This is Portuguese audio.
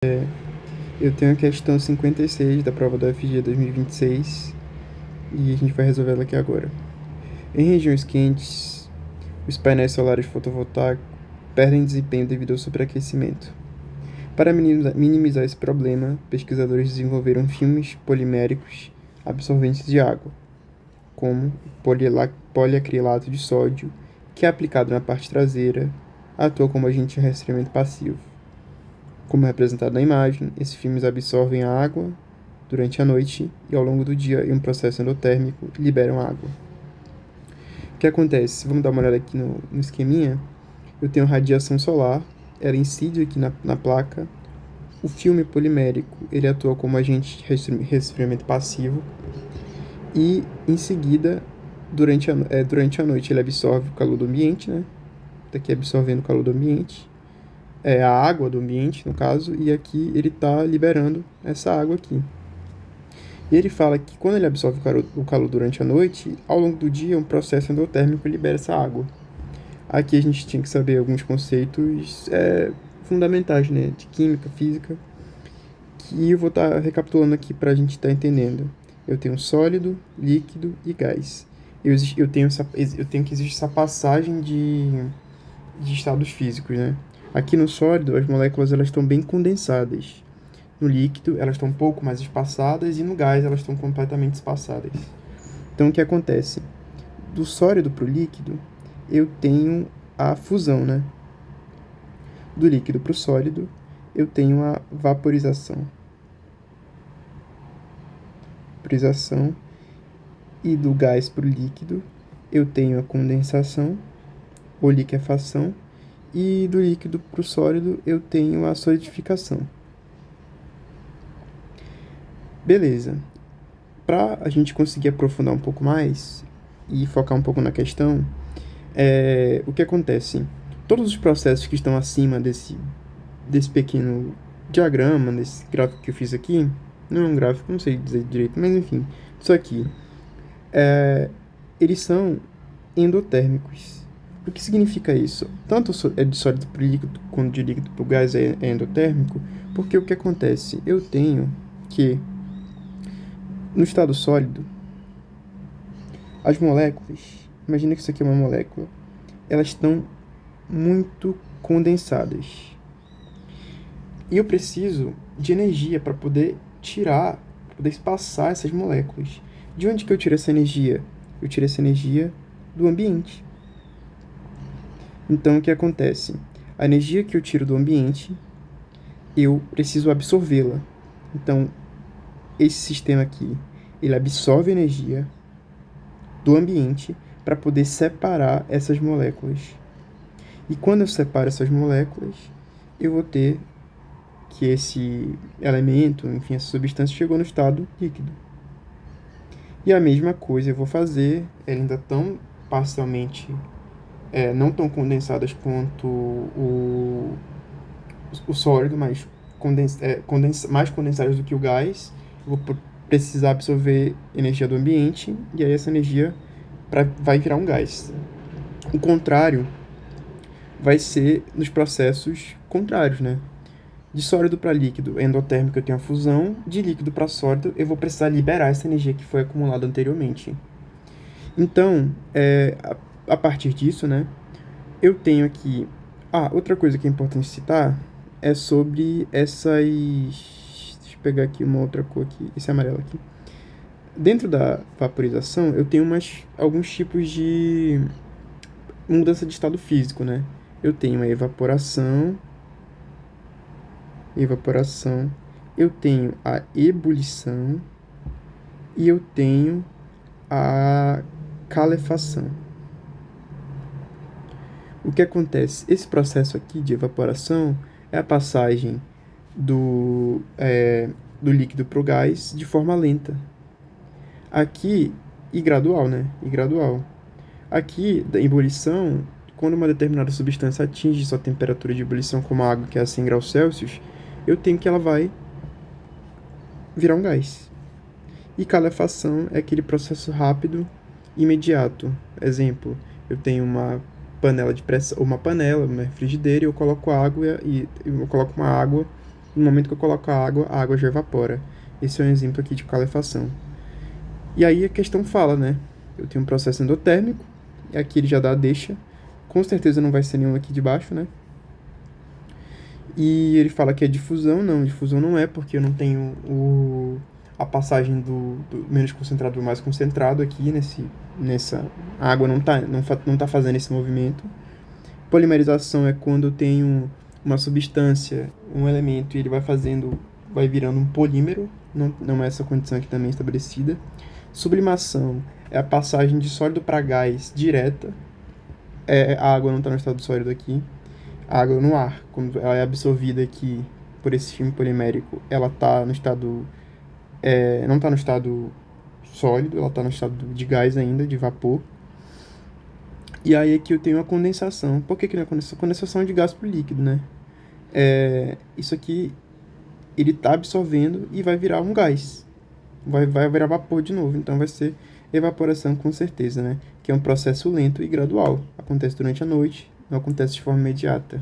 Eu tenho a questão 56 da prova do UFG 2026 e a gente vai resolver ela aqui agora. Em regiões quentes, os painéis solares fotovoltaicos perdem desempenho devido ao superaquecimento. Para minimizar esse problema, pesquisadores desenvolveram filmes poliméricos absorventes de água, como poliacrilato de sódio, que é aplicado na parte traseira, atua como agente de resfriamento passivo. Como é representado na imagem, esses filmes absorvem a água durante a noite e ao longo do dia, em um processo endotérmico, liberam água. O que acontece? Vamos dar uma olhada aqui no esqueminha. Eu tenho radiação solar, ela incide aqui na placa. O filme polimérico, ele atua como agente de resfriamento passivo. E, em seguida, durante a noite, ele absorve o calor do ambiente, né? Tá aqui absorvendo o calor do ambiente. A água do ambiente, no caso, e aqui ele está liberando essa água aqui. E ele fala que quando ele absorve o calor durante a noite, ao longo do dia, um processo endotérmico libera essa água. Aqui a gente tinha que saber alguns conceitos fundamentais, né, de química, física, que eu vou estar recapitulando aqui para a gente estar entendendo. Eu tenho sólido, líquido e gás. Eu tenho que existir essa passagem de estados físicos, né? Aqui no sólido, as moléculas elas estão bem condensadas. No líquido, elas estão um pouco mais espaçadas e no gás, elas estão completamente espaçadas. Então, o que acontece? Do sólido para o líquido, eu tenho a fusão, né? Do líquido para o sólido, eu tenho a vaporização. E do gás para o líquido, eu tenho a condensação ou liquefação. E do líquido para o sólido, eu tenho a solidificação. Beleza. Para a gente conseguir aprofundar um pouco mais e focar um pouco na questão, o que acontece? Todos os processos que estão acima desse pequeno diagrama, desse gráfico que eu fiz aqui, não é um gráfico, não sei dizer direito, mas enfim, isso aqui, eles são endotérmicos. O que significa isso? Tanto de sólido para o líquido quanto de líquido para o gás é endotérmico, porque o que acontece? Eu tenho que, no estado sólido, as moléculas, imagina que isso aqui é uma molécula, elas estão muito condensadas. E eu preciso de energia para poder espaçar essas moléculas. De onde que eu tiro essa energia? Eu tiro essa energia do ambiente. Então, o que acontece? A energia que eu tiro do ambiente, eu preciso absorvê-la. Então, esse sistema aqui, ele absorve energia do ambiente para poder separar essas moléculas. E quando eu separo essas moléculas, eu vou ter que esse elemento, enfim, essa substância chegou no estado líquido. E a mesma coisa eu vou fazer, elas ainda estão parcialmente não tão condensadas quanto o sólido, mas mais condensadas do que o gás. Eu vou precisar absorver energia do ambiente e aí essa energia vai virar um gás. O contrário vai ser nos processos contrários, né? De sólido para líquido endotérmico eu tenho a fusão, de líquido para sólido eu vou precisar liberar essa energia que foi acumulada anteriormente. Então, a partir disso, né, eu tenho aqui... outra coisa que é importante citar é sobre essas... Deixa eu pegar aqui uma outra cor aqui, esse amarelo aqui. Dentro da vaporização, eu tenho alguns tipos de mudança de estado físico, né? Eu tenho a evaporação, eu tenho a ebulição e eu tenho a calefação. O que acontece? Esse processo aqui de evaporação é a passagem do líquido para o gás de forma lenta. Aqui, e gradual, né? Aqui, da ebulição, quando uma determinada substância atinge sua temperatura de ebulição, como a água, que é a 100 graus Celsius, eu tenho que ela vai virar um gás. E calefação é aquele processo rápido e imediato. Exemplo, eu tenho uma panela de pressão, uma frigideira, e eu coloco água e eu coloco uma água no momento que eu coloco a água já evapora. Esse é um exemplo aqui de calefação. E aí a questão fala, né? Eu tenho um processo endotérmico, e aqui ele já dá a deixa. Com certeza não vai ser nenhum aqui de baixo, né? E ele fala que é difusão. Não, difusão não é, porque eu não tenho a passagem do menos concentrado para o mais concentrado aqui nessa... A água não tá fazendo esse movimento. Polimerização é quando eu tenho uma substância, um elemento, e ele vai virando um polímero. Não é essa condição aqui também estabelecida. Sublimação é a passagem de sólido para gás direta. A água não está no estado sólido aqui. A água no ar, quando ela é absorvida aqui por esse filme polimérico, ela está no estado... não está no estado sólido, ela está no estado de gás ainda, de vapor. E aí aqui eu tenho a condensação. Por que não é condensação? Condensação é de gás para líquido, né? Isso aqui, ele está absorvendo e vai virar um gás. Vai virar vapor de novo. Então vai ser evaporação com certeza, né? Que é um processo lento e gradual. Acontece durante a noite, não acontece de forma imediata.